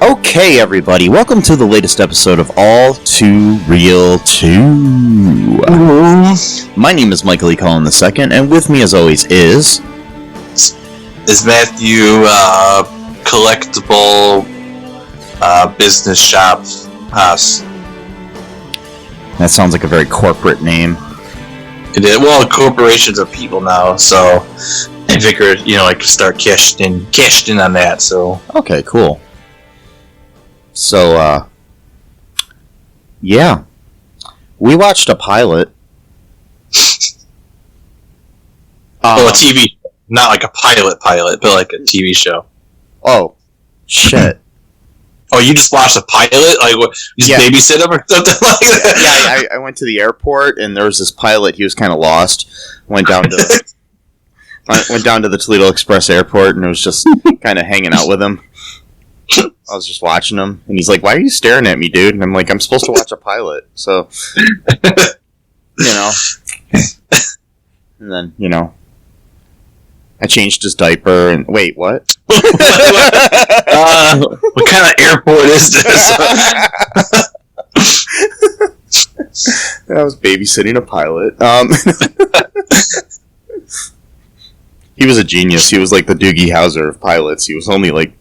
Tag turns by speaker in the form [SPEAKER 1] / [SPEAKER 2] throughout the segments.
[SPEAKER 1] Okay, everybody, welcome to the latest episode of All Too Real 2. My name is Michael E. Cullen II, and with me, as always, is
[SPEAKER 2] Matthew, collectible business shop house.
[SPEAKER 1] That sounds like a very corporate name.
[SPEAKER 2] It is. Well, corporations are people now, so I figured, I could start cashed in on that. So
[SPEAKER 1] okay, cool. So, yeah, we watched a pilot.
[SPEAKER 2] A TV, not like a pilot, but like a TV show.
[SPEAKER 1] Oh, shit.
[SPEAKER 2] Oh, you just watched a pilot? Like, what, you just babysit him or something like that?
[SPEAKER 1] Yeah, I went to the airport, and there was this pilot. He was kind of lost. Went down to the Toledo Express Airport, and it was just kind of hanging out with him. I was just watching him, and he's like, "Why are you staring at me, dude?" And I'm like, "I'm supposed to watch a pilot." So, and then, I changed his diaper, and wait, what?
[SPEAKER 2] What kind of airport is this?
[SPEAKER 1] I was babysitting a pilot. He was a genius. He was like the Doogie Howser of pilots. He was only like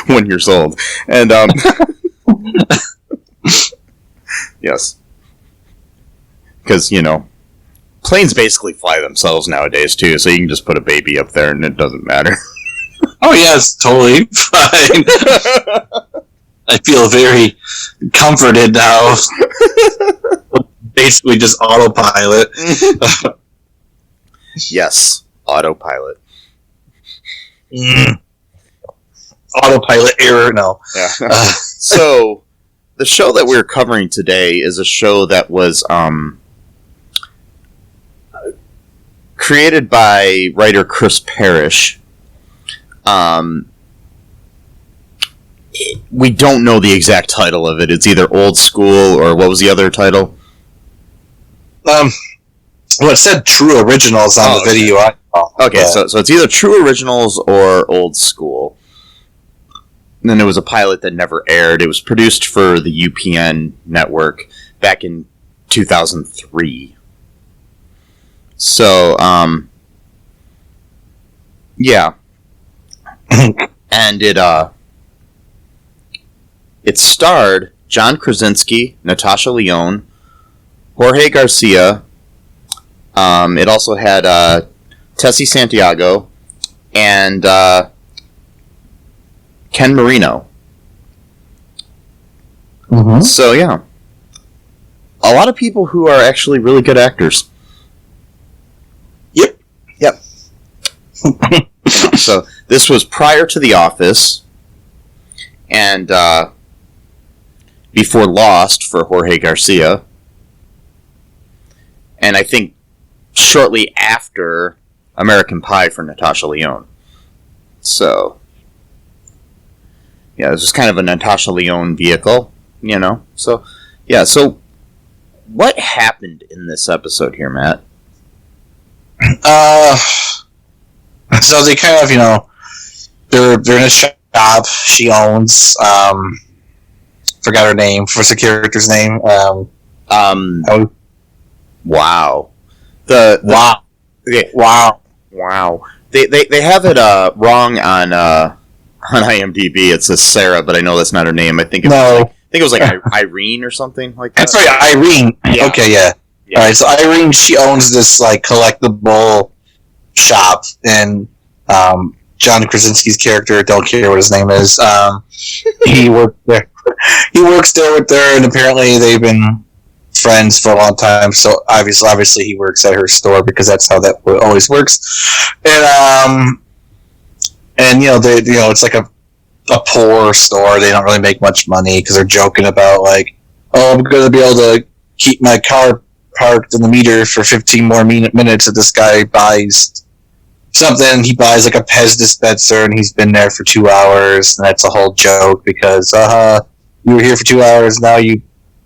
[SPEAKER 1] 1 year old, and yes, because planes basically fly themselves nowadays too, so you can just put a baby up there and it doesn't matter.
[SPEAKER 2] Oh yeah, it's totally fine. I feel very comforted now. Basically just autopilot.
[SPEAKER 1] Yes, autopilot.
[SPEAKER 2] Autopilot error, no.
[SPEAKER 1] Yeah. So, the show that we're covering today is a show that was created by writer Chris Parrish. We don't know the exact title of it. It's either Old School or what was the other title?
[SPEAKER 2] Well, it said True Originals on the video.
[SPEAKER 1] Okay, so it's either True Originals or Old School. And then there was a pilot that never aired. It was produced for the UPN network back in 2003. So, yeah. And it starred John Krasinski, Natasha Lyonne, Jorge Garcia. It also had Tessie Santiago and Ken Marino.
[SPEAKER 2] Mm-hmm.
[SPEAKER 1] So, yeah. A lot of people who are actually really good actors. Yep. So, this was prior to The Office, and before Lost for Jorge Garcia, and I think shortly after American Pie for Natasha Lyonne. So, yeah, this was kind of a Natasha Lyonne vehicle, So, yeah, so what happened in this episode here, Matt?
[SPEAKER 2] So they kind of, they're in a shop she owns. Forgot her name. What's the character's name?
[SPEAKER 1] Wow. Wow. They have it wrong on IMDb. It says Sarah, but I know that's not her name. I think it was like Irene or something like that.
[SPEAKER 2] That's right, Irene. Yeah. Okay, yeah. All right, so Irene, she owns this like collectible shop, and John Krasinski's character, don't care what his name is. He works there. He works there with her, and apparently they've been friends for a long time. So obviously, he works at her store because that's how that always works. And it's like a poor store. They don't really make much money because they're joking about like, oh, I'm going to be able to keep my car parked in the meter for 15 more minutes if this guy buys something. He buys like a Pez dispenser, and he's been there for 2 hours, and that's a whole joke because you were here for 2 hours, now you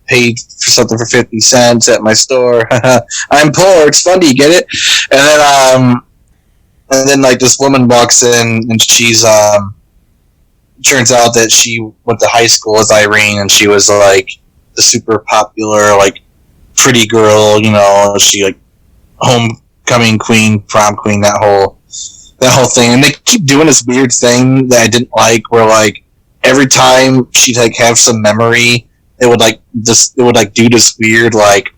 [SPEAKER 2] paid for something for 50 cents at my store. I'm poor. It's funny. You get it? And then like this woman walks in, and she's turns out that she went to high school with Irene, and she was like the super popular like pretty girl. You know, she like homecoming queen, prom queen, that whole thing. And they keep doing this weird thing that I didn't like, where like every time she'd like have some memory, it would do this weird like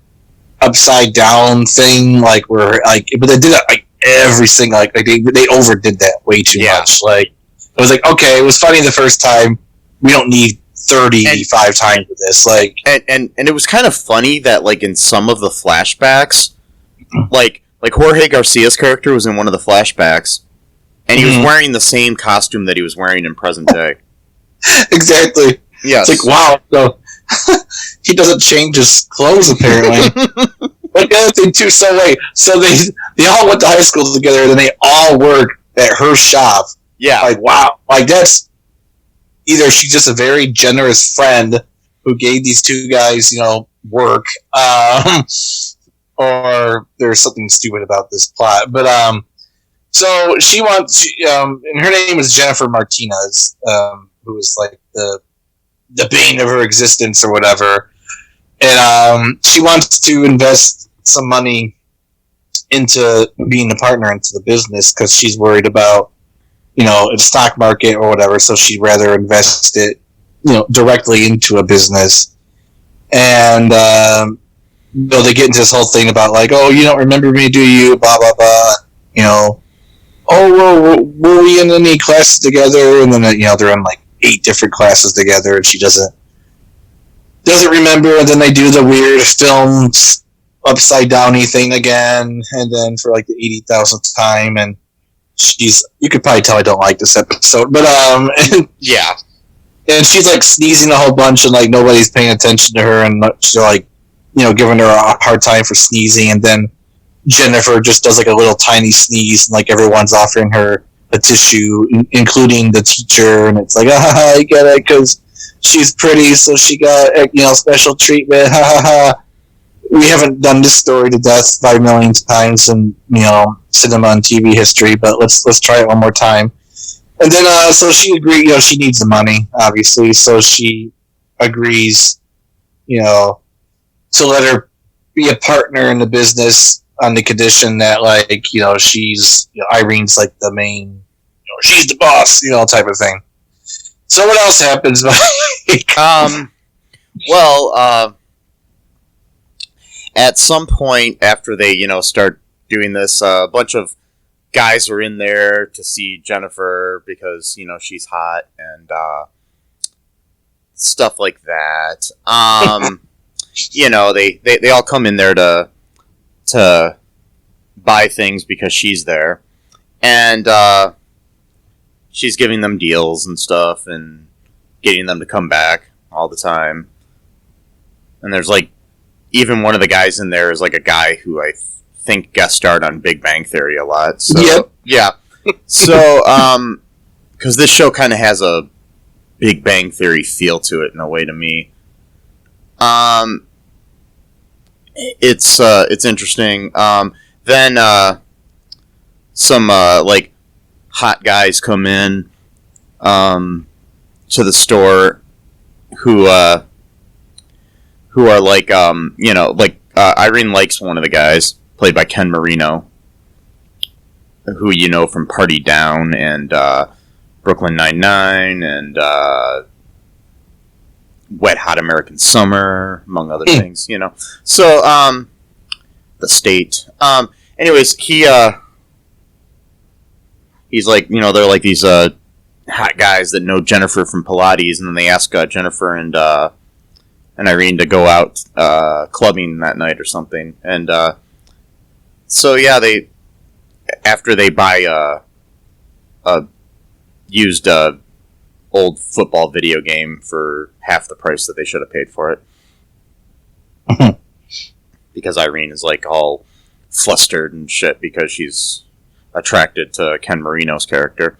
[SPEAKER 2] upside down thing, like where like, but they did it like every single like they overdid that way too much. Like it was like, okay, it was funny the first time, we don't need 35 times of this. Like
[SPEAKER 1] and it was kind of funny that like in some of the flashbacks, like Jorge Garcia's character was in one of the flashbacks, and he was wearing the same costume that he was wearing in present day.
[SPEAKER 2] Exactly.
[SPEAKER 1] Yeah.
[SPEAKER 2] It's like, wow. So he doesn't change his clothes apparently. But the other thing too, so they all went to high school together, and then they all work at her shop.
[SPEAKER 1] Yeah.
[SPEAKER 2] Like, wow. Like, that's either she's just a very generous friend who gave these two guys, you know, work, or there's something stupid about this plot. But so she wants, and her name is Jennifer Martinez, who is like the bane of her existence or whatever. And she wants to invest some money into being a partner into the business because she's worried about, you know, the stock market or whatever. So she'd rather invest it, you know, directly into a business. And they get into this whole thing about like, oh, you don't remember me, do you? Blah blah blah. You know, oh, were we in any classes together? And then they're in like 8 different classes together, and she doesn't remember. And then they do the weird film upside downy thing again, and then for like the 80,000th time. And you could probably tell I don't like this episode, but
[SPEAKER 1] yeah.
[SPEAKER 2] And she's like sneezing a whole bunch, and like nobody's paying attention to her, and she's like, you know, giving her a hard time for sneezing. And then Jennifer just does like a little tiny sneeze, and like everyone's offering her a tissue, including the teacher, and it's like, I get it, because she's pretty, so she got, you know, special treatment. We haven't done this story to death 5 million times in, you know, cinema and TV history, but let's try it one more time. And then so she agrees, you know, she needs the money, obviously, so she agrees, you know, to let her be a partner in the business on the condition that, like, you know, she's, you know, Irene's like the main, you know, she's the boss, you know, type of thing. So what else happens?
[SPEAKER 1] At some point after they, you know, start doing this, a bunch of guys are in there to see Jennifer because, you know, she's hot and stuff like that. You know, they all come in there to buy things because she's there, and she's giving them deals and stuff and getting them to come back all the time. And there's like, even one of the guys in there is like a guy who I think guest starred on Big Bang Theory a lot. So,
[SPEAKER 2] yep.
[SPEAKER 1] Yeah. So, because this show kind of has a Big Bang Theory feel to it in a way to me. It's interesting. Then some like hot guys come in to the store who are like, you know, like Irene likes one of the guys played by Ken Marino, who you know from Party Down and Brooklyn Nine-Nine and Wet Hot American Summer, among other things, you know. So, The State. Anyways, he's like, you know, they're like these hot guys that know Jennifer from Pilates, and then they ask Jennifer and Irene to go out clubbing that night or something. And so, yeah, after they buy a used old football video game for half the price that they should have paid for it. Because Irene is like all flustered and shit because she's attracted to Ken Marino's character.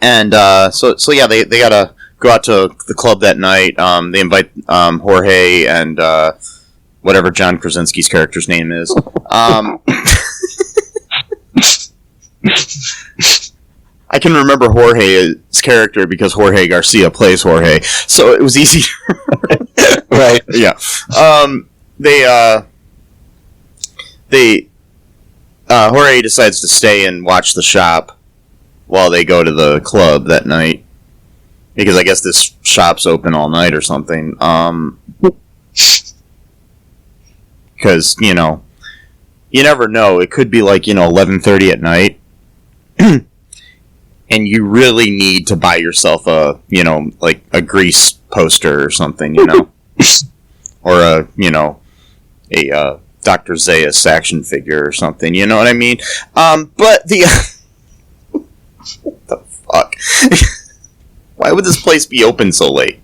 [SPEAKER 1] And so yeah, they gotta go out to the club that night. They invite Jorge and whatever John Krasinski's character's name is. I can remember Jorge's character because Jorge Garcia plays Jorge, so it was easy.
[SPEAKER 2] Right.
[SPEAKER 1] Yeah. Jorge decides to stay and watch the shop while they go to the club that night, because I guess this shop's open all night or something. Because, you know, you never know. It could be like, 11:30 at night. And you really need to buy yourself a Grease poster or something, or a Dr. Zaius action figure or something, you know what I mean? But the... what the fuck? Why would this place be open so late?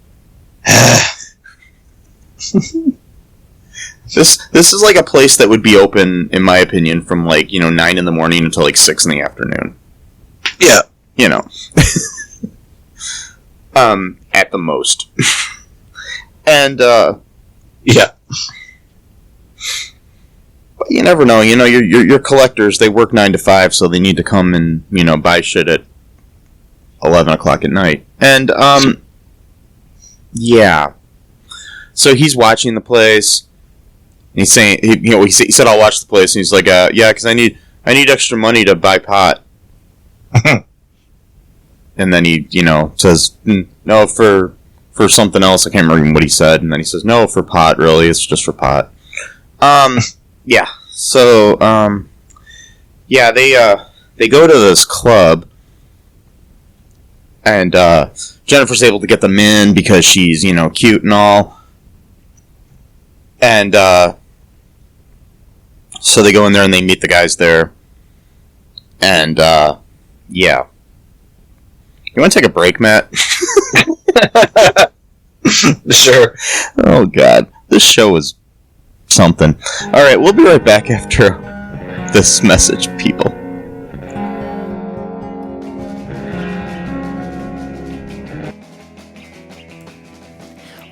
[SPEAKER 1] This is like a place that would be open, in my opinion, from 9 in the morning until 6 in the afternoon.
[SPEAKER 2] Yeah.
[SPEAKER 1] At the most. And,
[SPEAKER 2] yeah.
[SPEAKER 1] But you never know, your collectors, they work 9 to 5, so they need to come and, buy shit at 11 o'clock at night. And, yeah. So he's watching the place, and he's saying, he said, I'll watch the place, and he's like, yeah, because I need extra money to buy pot. And then he, says, no, for something else. I can't remember what he said. And then he says, no, for pot, really. It's just for pot. Yeah. So, yeah, they go to this club. And, Jennifer's able to get them in because she's, cute and all. And, so they go in there and they meet the guys there. And, yeah. You want to take a break, Matt?
[SPEAKER 2] Sure.
[SPEAKER 1] Oh, God. This show is something. Alright, we'll be right back after this message, people.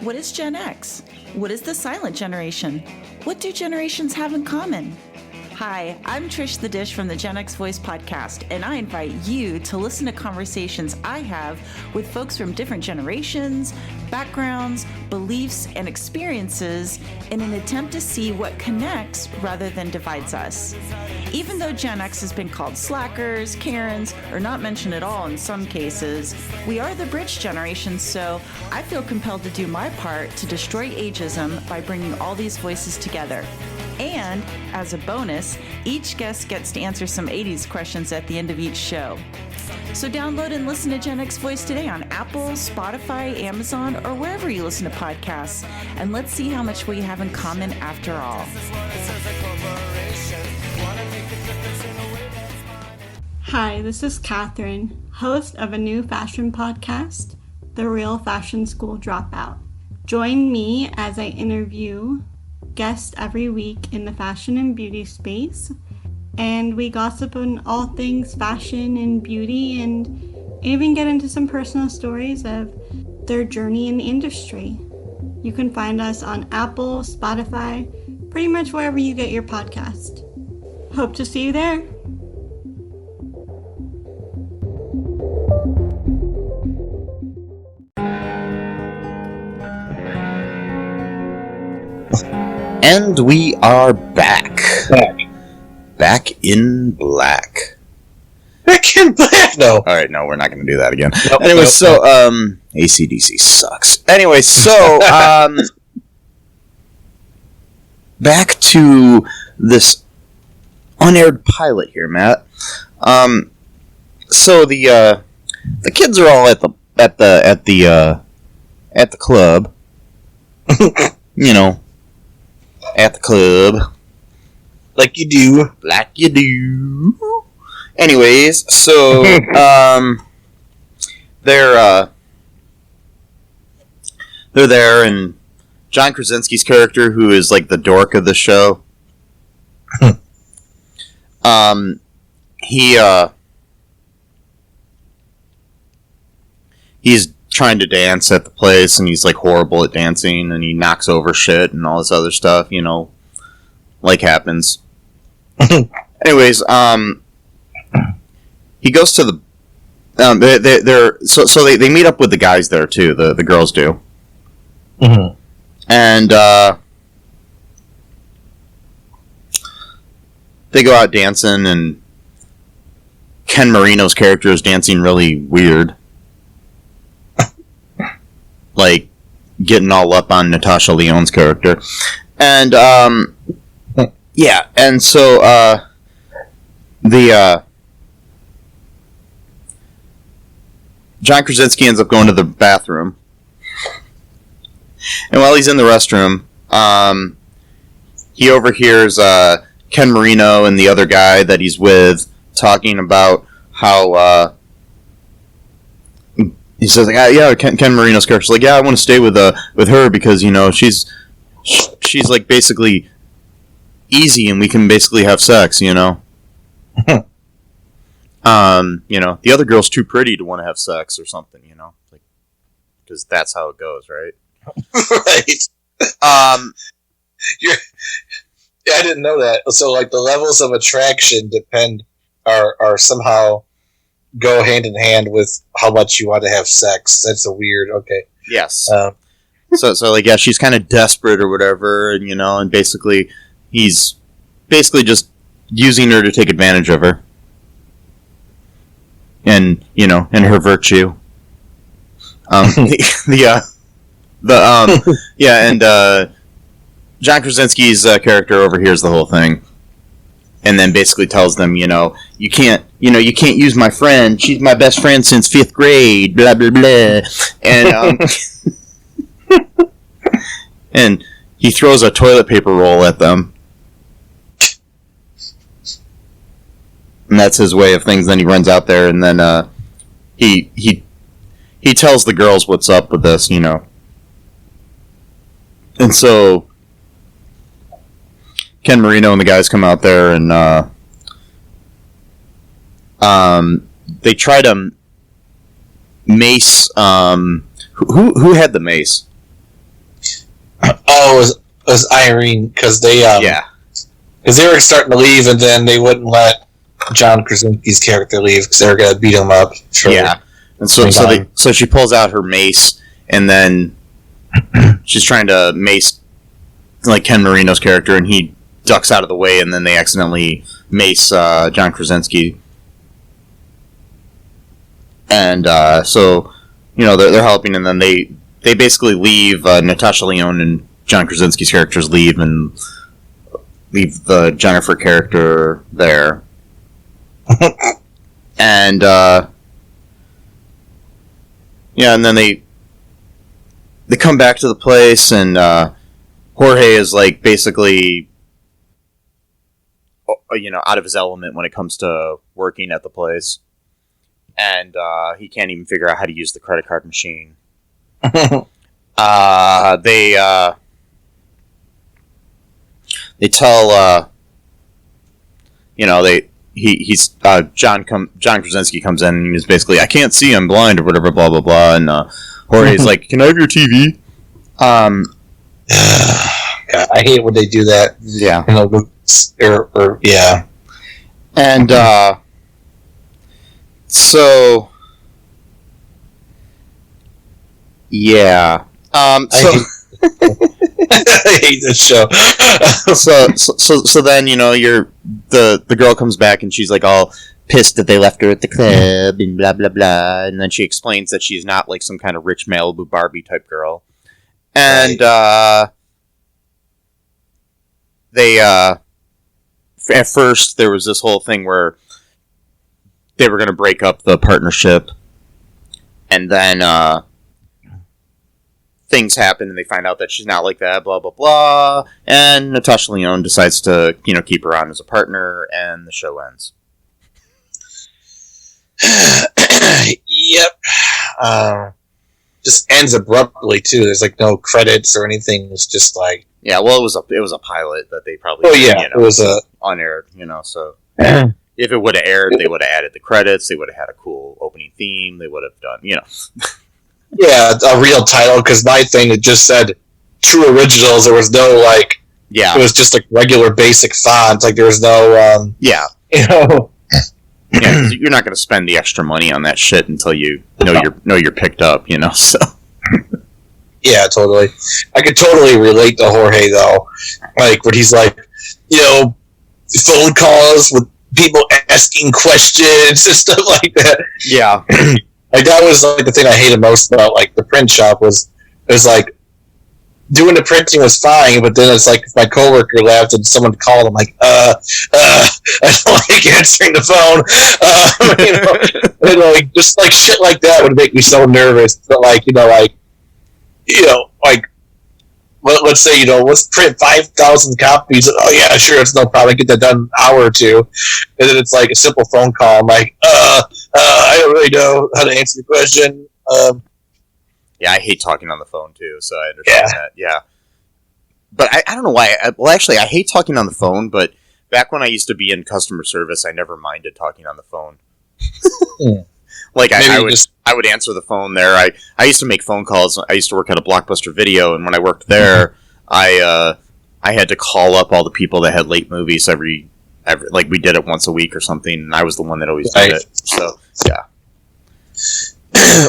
[SPEAKER 3] What is Gen X? What is the silent generation? What do generations have in common? Hi, I'm Trish the Dish from the Gen X Voice podcast, and I invite you to listen to conversations I have with folks from different generations, backgrounds, beliefs, and experiences in an attempt to see what connects rather than divides us. Even though Gen X has been called slackers, Karens, or not mentioned at all in some cases, we are the bridge generation, so I feel compelled to do my part to destroy ageism by bringing all these voices together. And, as a bonus, each guest gets to answer some 80s questions at the end of each show. So download and listen to Gen X Voice today on Apple, Spotify, Amazon, or wherever you listen to podcasts. And let's see how much we have in common after all.
[SPEAKER 4] Hi, this is Catherine, host of a new fashion podcast, The Real Fashion School Dropout. Join me as I interview guests every week in the fashion and beauty space, and we gossip on all things fashion and beauty, and even get into some personal stories of their journey in the industry. You can find us on Apple, Spotify, pretty much wherever you get your podcast. Hope to see you there.
[SPEAKER 1] And we are back. Back in black.
[SPEAKER 2] Back in black? No.
[SPEAKER 1] Alright, no, we're not going to do that again.
[SPEAKER 2] Nope,
[SPEAKER 1] anyway,
[SPEAKER 2] nope,
[SPEAKER 1] so, AC/DC sucks. Anyway, so, back to this unaired pilot here, Matt. So the kids are all at the club. At the club.
[SPEAKER 2] Like you do.
[SPEAKER 1] Like you do. Anyways, so, they're there, and John Krasinski's character, who is, like, the dork of the show, He's trying to dance at the place, and he's like horrible at dancing, and he knocks over shit and all this other stuff, like happens. Anyways, he goes to the. They meet up with the guys there too. The girls do, and they go out dancing, and Ken Marino's character is dancing really weird. Like, getting all up on Natasha Lyonne's character. And, yeah, and so, John Krasinski ends up going to the bathroom. And while he's in the restroom, he overhears, Ken Marino and the other guy that he's with talking about how, he says, like, yeah, Ken Marino's character's like, yeah, I want to stay with her because, she's like basically easy and we can basically have sex, The other girl's too pretty to want to have sex or something, like, because that's how it goes, right?
[SPEAKER 2] Right. Yeah, I didn't know that. So, like, the levels of attraction are somehow go hand in hand with how much you want to have sex. That's a weird. Okay.
[SPEAKER 1] Yes. So like, yeah, she's kind of desperate or whatever, and and basically he's basically just using her to take advantage of her, and and her virtue. Yeah, and John Krasinski's character overhears the whole thing. And then basically tells them, you can't use my friend. She's my best friend since 5th grade. Blah blah blah. And and he throws a toilet paper roll at them, and that's his way of things. Then he runs out there, and then he tells the girls what's up with this, And so Ken Marino and the guys come out there, and they try to mace. Who had the mace?
[SPEAKER 2] Oh, it was Irene, because they because they were starting to leave, and then they wouldn't let John Krasinski's character leave because they were gonna beat him up.
[SPEAKER 1] Yeah, and so she pulls out her mace, and then she's trying to mace like Ken Marino's character, and he ducks out of the way, and then they accidentally mace John Krasinski. And so, they're helping, and then they basically leave. Natasha Lyonne and John Krasinski's characters leave, and leave the Jennifer character there. And and then they come back to the place, and Jorge is like basically out of his element when it comes to working at the place, and he can't even figure out how to use the credit card machine. They tell John Krasinski comes in, and he's basically, I can't see, I'm blind or whatever, blah blah blah, and Jorge's like, can I have your TV?
[SPEAKER 2] God, I hate when they do that.
[SPEAKER 1] Yeah.
[SPEAKER 2] Yeah.
[SPEAKER 1] And, so... Yeah.
[SPEAKER 2] I hate this show.
[SPEAKER 1] so then, the girl comes back, and she's, like, all pissed that they left her at the club, and blah, blah, blah, and then she explains that she's not, like, some kind of rich Malibu Barbie type girl. And, they, at first, there was this whole thing where they were going to break up the partnership, and then, things happen, and they find out that she's not like that, blah, blah, blah, and Natasha Lyonne decides to, keep her on as a partner, and the show ends.
[SPEAKER 2] Yep. Just ends abruptly, too. There's, like, no credits or anything. It's just, like...
[SPEAKER 1] Yeah, well, it was a pilot that they probably...
[SPEAKER 2] it was
[SPEAKER 1] unaired, so... if it would have aired, they would have added the credits. They would have had a cool opening theme. They would have done,
[SPEAKER 2] Yeah, a real title, because my thing, it just said True Originals. There was no, like,
[SPEAKER 1] Yeah.
[SPEAKER 2] it was just like regular basic font. Like, there was no,
[SPEAKER 1] Yeah.
[SPEAKER 2] you know.
[SPEAKER 1] Yeah, 'cause you're not going to spend the extra money on that shit until you know you're picked up, so.
[SPEAKER 2] Yeah, totally. I could totally relate to Jorge, though. Like, when he's like, phone calls with people asking questions and stuff like that.
[SPEAKER 1] Yeah.
[SPEAKER 2] Like, that was, like, the thing I hated most about, like, the print shop was like, doing the printing was fine, but then it's like if my coworker left and someone called, I'm like, I don't like answering the phone. And like, just like shit like that would make me so nervous. But like, let's say, let's print 5,000 copies. Oh yeah, sure, it's no problem. Get that done in an hour or two. And then it's like a simple phone call. I'm like, I don't really know how to answer the question.
[SPEAKER 1] Yeah, I hate talking on the phone, too, so I understand that. Yeah. But I don't know why. Actually, I hate talking on the phone, but back when I used to be in customer service, I never minded talking on the phone. Like, I would answer the phone there. I used to make phone calls. I used to work at a Blockbuster Video, and when I worked there, I had to call up all the people that had late movies every like, we did it once a week or something, and I was the one that always did it. So, yeah.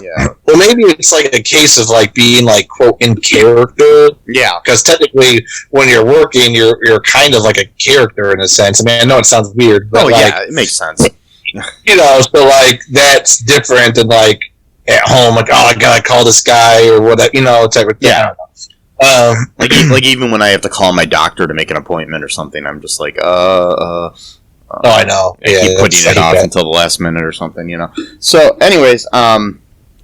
[SPEAKER 1] Yeah.
[SPEAKER 2] Well, maybe it's like a case of like being like quote in character.
[SPEAKER 1] Yeah.
[SPEAKER 2] Because technically, when you're working, you're kind of like a character in a sense. I mean, I know it sounds weird, but
[SPEAKER 1] it makes sense.
[SPEAKER 2] So like that's different than like at home, like I gotta call this guy or whatever, type of thing.
[SPEAKER 1] Yeah. Like even when I have to call my doctor to make an appointment or something, I'm just like,
[SPEAKER 2] I know.
[SPEAKER 1] I keep putting it off until the last minute or something, So, anyways,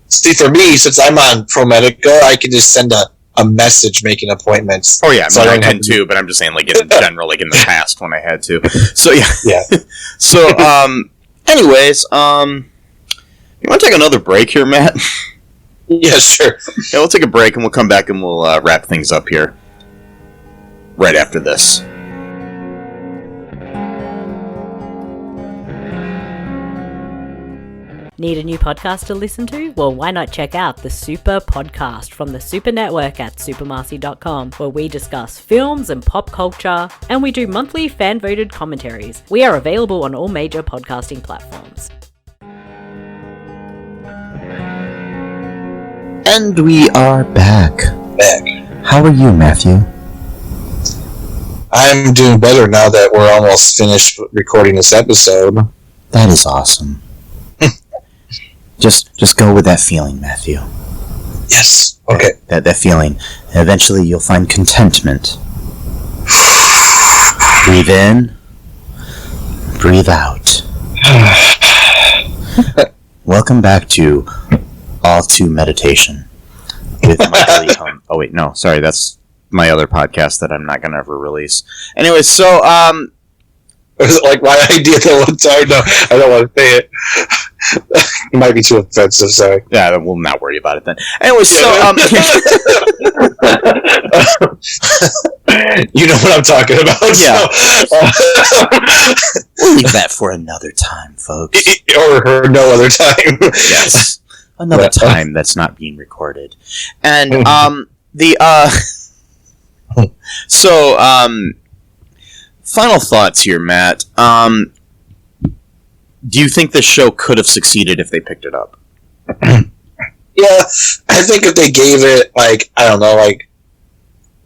[SPEAKER 2] see, for me, since I'm on ProMedica, I can just send a message making appointments.
[SPEAKER 1] Oh yeah,
[SPEAKER 2] so
[SPEAKER 1] I can too, but I'm just saying, like in general, like in the past when I had to. So yeah.
[SPEAKER 2] Yeah.
[SPEAKER 1] So, anyways, you want to take another break here, Matt?
[SPEAKER 2] Yeah, sure.
[SPEAKER 1] Yeah, we'll take a break and we'll come back and we'll wrap things up here right after this.
[SPEAKER 5] Need a new podcast to listen to? Well, why not check out the Super Podcast from the Super Network at supermarcy.com, where we discuss films and pop culture, and we do monthly fan-voted commentaries. We are available on all major podcasting platforms.
[SPEAKER 6] And we are back. How are you, Matthew?
[SPEAKER 2] I'm doing better now that we're almost finished recording this episode.
[SPEAKER 6] That is awesome. Just go with that feeling, Matthew.
[SPEAKER 2] Yes. Okay.
[SPEAKER 6] That feeling. And eventually you'll find contentment. Breathe in. Breathe out. Welcome back to All Too Meditation with Michael E. Cohn. Oh wait, no, sorry, that's my other podcast that I'm not gonna ever release. Anyway, so
[SPEAKER 2] it was like my idea that one time. No, I don't want to say it. It might be too offensive, sorry.
[SPEAKER 1] Yeah, we'll not worry about it then. Anyway, so
[SPEAKER 2] you know what I'm talking about.
[SPEAKER 1] Yeah.
[SPEAKER 6] we'll leave that for another time, folks.
[SPEAKER 2] Or no other time.
[SPEAKER 1] Yes.
[SPEAKER 6] Another time that's not being recorded.
[SPEAKER 1] And final thoughts here, Matt. Do you think this show could have succeeded if they picked it up?
[SPEAKER 2] Yeah, I think if they gave it, like, I don't know, like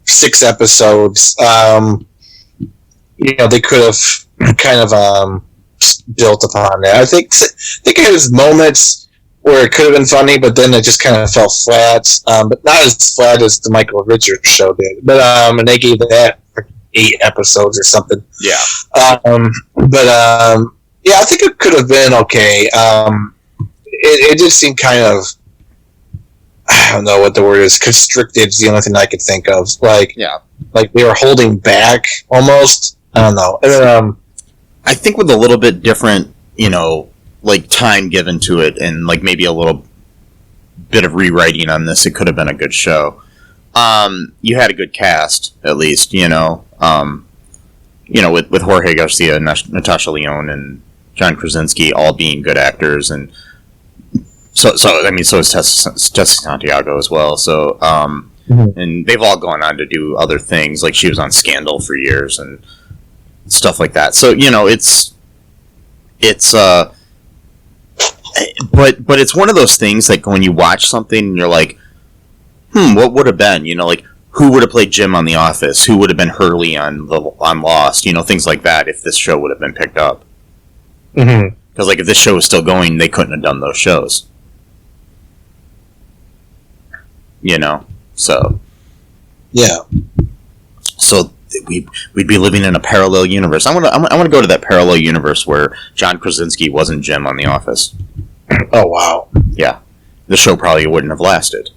[SPEAKER 2] 6 episodes, they could have kind of built upon that. I think it has moments where it could have been funny, but then it just kind of fell flat. But not as flat as the Michael Richards show did. But and they gave that 8 episodes or something.
[SPEAKER 1] Yeah.
[SPEAKER 2] Yeah, I think it could have been okay. It did seem kind of, I don't know what the word is, constricted is the only thing I could think of. Like they were holding back almost. I don't know.
[SPEAKER 1] I think with a little bit different, like time given to it and like maybe a little bit of rewriting on this, it could have been a good show. You had a good cast, at least,
[SPEAKER 6] with Jorge Garcia, Natasha Lyonne, and John Krasinski all being good actors, and so is Jessica Santiago as well. So, and they've all gone on to do other things. Like she was on Scandal for years and stuff like that. So but it's one of those things like when you watch something and you're like, what would have been? Like who would have played Jim on The Office? Who would have been Hurley on Lost? Things like that. If this show would have been picked up, because like if this show was still going, they couldn't have done those shows. So
[SPEAKER 2] yeah.
[SPEAKER 6] So we'd be living in a parallel universe. I want to go to that parallel universe where John Krasinski wasn't Jim on The Office.
[SPEAKER 2] Oh wow.
[SPEAKER 6] Yeah, the show probably wouldn't have lasted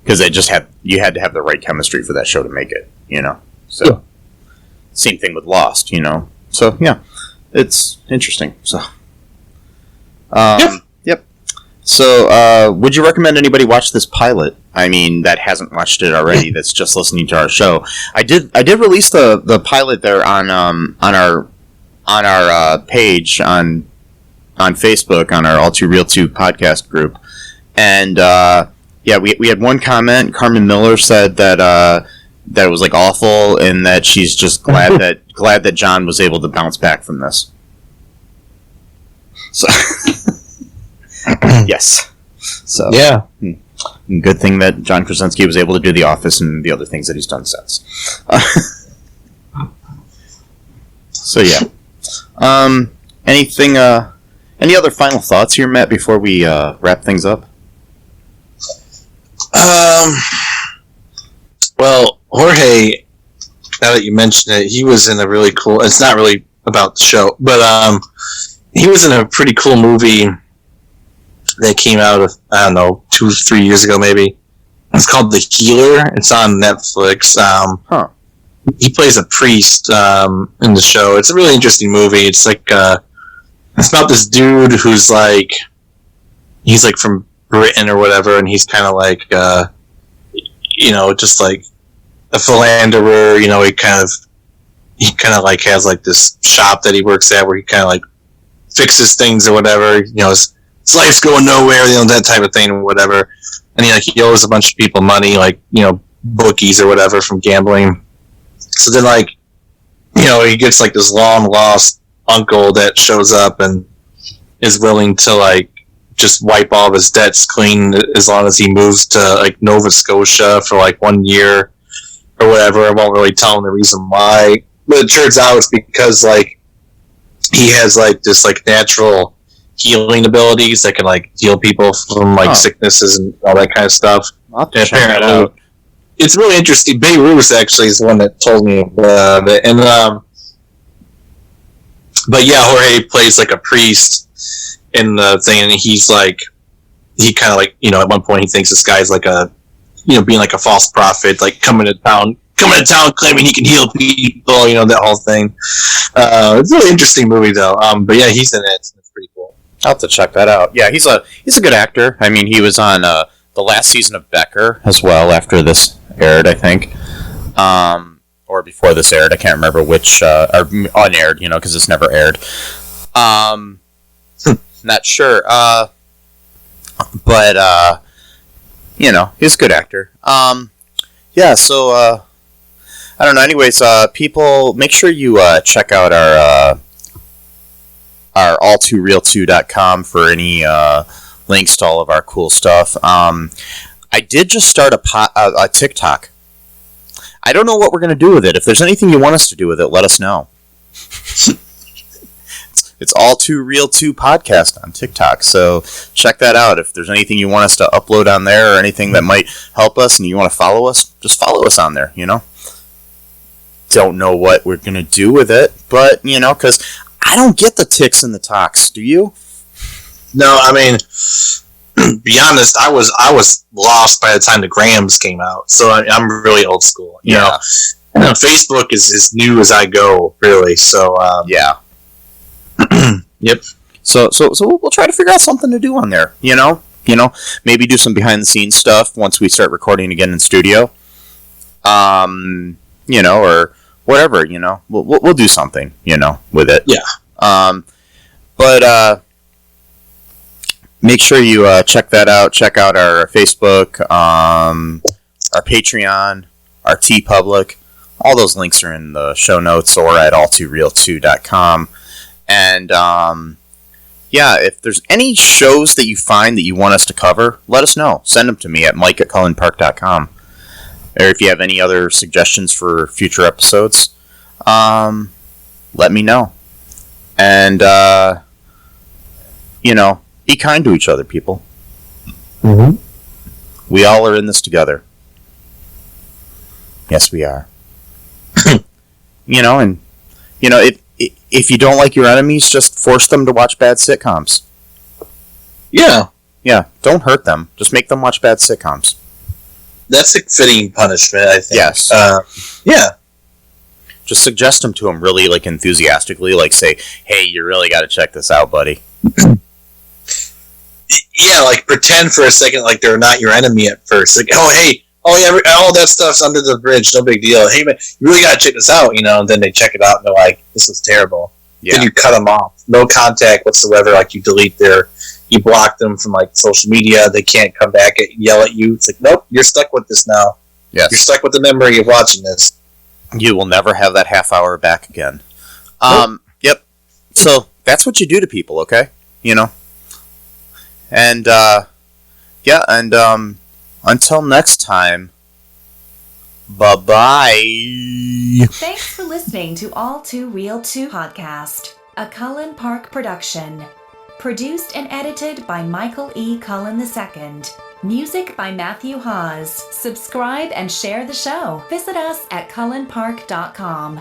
[SPEAKER 6] because you had to have the right chemistry for that show to make it. So yeah. Same thing with Lost. So yeah, it's interesting. So yep. So would you recommend anybody watch this pilot? I mean, that hasn't watched it already. That's just listening to our show. I did release the pilot there on our page on Facebook on our All Too Real 2 podcast group, and we had one comment. Carmen Miller said that it was like awful, and that she's just glad that John was able to bounce back from this. So yes, so
[SPEAKER 2] yeah.
[SPEAKER 6] Good thing that John Krasinski was able to do The Office and the other things that he's done since. So yeah. Any other final thoughts here, Matt, before we wrap things up?
[SPEAKER 2] Well, Jorge, now that you mention it, he was in a really cool. It's not really about the show, but he was in a pretty cool movie that came out of, I don't know, 2-3 years ago maybe. It's called The Healer. It's on Netflix. He plays a priest in the show. It's a really interesting movie. It's like it's about this dude who's like, he's like from Britain or whatever, and he's kind of like just like a philanderer. He kind of like has like this shop that he works at where he kind of like fixes things or whatever. His life's going nowhere, that type of thing or whatever. And he owes a bunch of people money, like, bookies or whatever from gambling. So then, like, he gets like this long lost uncle that shows up and is willing to like just wipe all of his debts clean as long as he moves to like Nova Scotia for like 1 year or whatever. I won't really tell him the reason why, but it turns out it's because like he has like this like natural healing abilities that can like heal people from like sicknesses and all that kind of stuff.
[SPEAKER 6] I'll have to check that out.
[SPEAKER 2] It's really interesting. Beirut actually is the one that told me about it, and but yeah, Jorge plays like a priest in the thing, and he's like, he kind of like, at one point he thinks this guy's like a, being like a false prophet, like coming to town claiming he can heal people, that whole thing. It's a really interesting movie though. But yeah, he's in it. It's pretty cool.
[SPEAKER 6] I'll have to check that out. Yeah, he's a good actor. I mean, he was on the last season of Becker as well after this aired, I think. Or before this aired. I can't remember which, or unaired, because it's never aired. Not sure. But, he's a good actor. Yeah, so, I don't know. Anyways, people, make sure you check out our all2real2.com for any links to all of our cool stuff. I did just start a TikTok. I don't know what we're going to do with it. If there's anything you want us to do with it, let us know. It's All Too Real 2 podcast on TikTok, so check that out. If there's anything you want us to upload on there or anything that might help us and you want to follow us, just follow us on there, Don't know what we're going to do with it, but, because I don't get the ticks and the talks. Do you?
[SPEAKER 2] No, I mean, be honest, I was lost by the time the Grahams came out, so I'm really old school. You know, Facebook is as new as I go, really. So
[SPEAKER 6] yeah.
[SPEAKER 2] Yep.
[SPEAKER 6] So we'll try to figure out something to do on there. Maybe do some behind the scenes stuff once we start recording again in studio. Or whatever, we'll do something, with it.
[SPEAKER 2] Yeah.
[SPEAKER 6] But make sure you check that out. Check out our Facebook, our Patreon, our TeePublic. All those links are in the show notes or at all2real2.com. And if there's any shows that you find that you want us to cover, let us know. Send them to me at mike@cullenpark.com. Or if you have any other suggestions for future episodes, let me know. And, be kind to each other, people.
[SPEAKER 2] Mm-hmm.
[SPEAKER 6] We all are in this together. Yes, we are. If you don't like your enemies, just force them to watch bad sitcoms.
[SPEAKER 2] Yeah.
[SPEAKER 6] Yeah, don't hurt them. Just make them watch bad sitcoms.
[SPEAKER 2] That's a fitting punishment, I think.
[SPEAKER 6] Yes.
[SPEAKER 2] Yeah.
[SPEAKER 6] Just suggest them to them really, enthusiastically. Say, hey, you really got to check this out, buddy.
[SPEAKER 2] Yeah, pretend for a second like they're not your enemy at first. Oh, hey, all that stuff's under the bridge, no big deal. Hey, man, you really got to check this out, and then they check it out and they're like, this is terrible.
[SPEAKER 6] Yeah.
[SPEAKER 2] Then you cut them off. No contact whatsoever. You block them from, social media. They can't come back and yell at you. It's nope, you're stuck with this now.
[SPEAKER 6] Yes.
[SPEAKER 2] You're stuck with the memory of watching this.
[SPEAKER 6] You will never have that half hour back again.
[SPEAKER 2] Nope.
[SPEAKER 6] Yep. So, that's what you do to people, okay? And, until next time, bye-bye.
[SPEAKER 3] Thanks for listening to All Too Real 2 podcast, a Cullen Park production. Produced and edited by Michael E. Cullen II. Music by Matthew Hawes. Subscribe and share the show. Visit us at cullenpark.com.